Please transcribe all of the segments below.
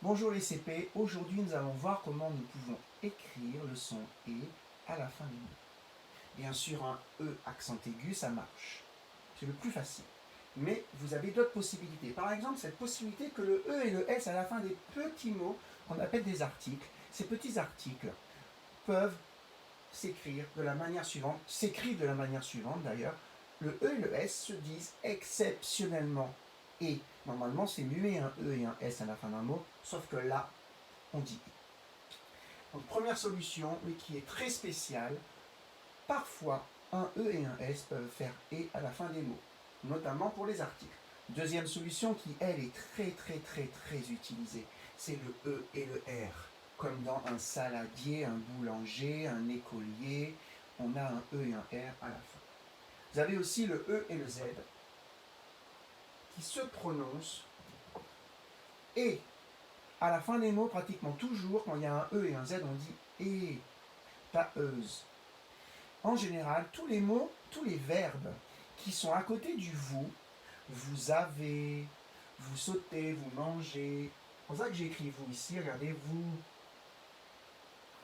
Bonjour les CP, aujourd'hui nous allons voir comment nous pouvons écrire le son « et » à la fin du mot. Bien sûr, un « e » accent aigu, ça marche. C'est le plus facile. Mais vous avez d'autres possibilités. Par exemple, cette possibilité que le « e » et le « s » à la fin des petits mots qu'on appelle des articles. Ces petits articles peuvent s'écrire de la manière suivante, s'écrivent de la manière suivante d'ailleurs. Le « e » et le « s » se disent exceptionnellement « et ». Normalement, c'est muet un « e » et un « s » à la fin d'un mot, sauf que là, on dit « et ». Donc, première solution, mais qui est très spéciale, parfois, un « e » et un « s » peuvent faire « et » à la fin des mots, notamment pour les articles. Deuxième solution qui, elle, est très utilisée, c'est le « e » et le « r », comme dans un saladier, un boulanger, un écolier, on a un « e » et un « r » à la fin. Vous avez aussi le « e » et le « z » qui se prononcent « et ». À la fin des mots, pratiquement toujours, quand il y a un « e » et un « z », on dit « et », pas « euse ». En général, tous les mots, tous les verbes qui sont à côté du « vous », vous avez, vous sautez, vous mangez. C'est pour ça que j'ai écrit « vous » ici, regardez, vous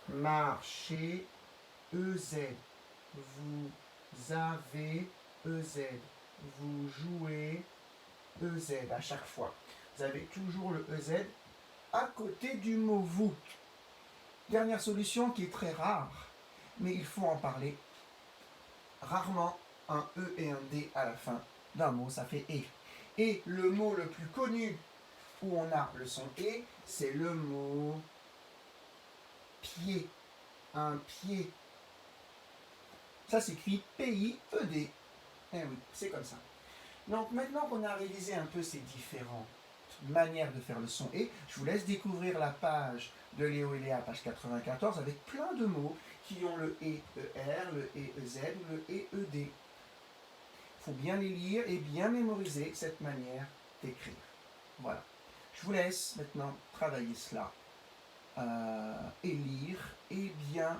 marchez, EZ, vous avez, EZ, vous jouez, EZ à chaque fois. Vous avez toujours le EZ à côté du mot vous. Dernière solution qui est très rare, mais il faut en parler. Rarement un E et un D à la fin d'un mot, ça fait et. Et le mot le plus connu où on a le son et, c'est le mot pied. Un pied. Ça s'écrit P-I-E-D. Eh oui, c'est comme ça. Donc maintenant qu'on a révisé un peu ces différentes manières de faire le son et, je vous laisse découvrir la page de Léo et Léa, page 94, avec plein de mots qui ont le E-E-R, le E-E-Z ou le E-E-D. Il faut bien les lire et bien mémoriser cette manière d'écrire. Voilà. Je vous laisse maintenant travailler cela et lire et bien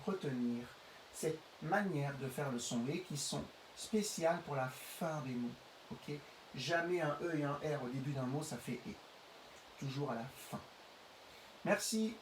retenir cette manière de faire le son et qui sont spéciales pour la fin des mots. Okay, jamais un E et un R au début d'un mot, ça fait et. Toujours à la fin. Merci.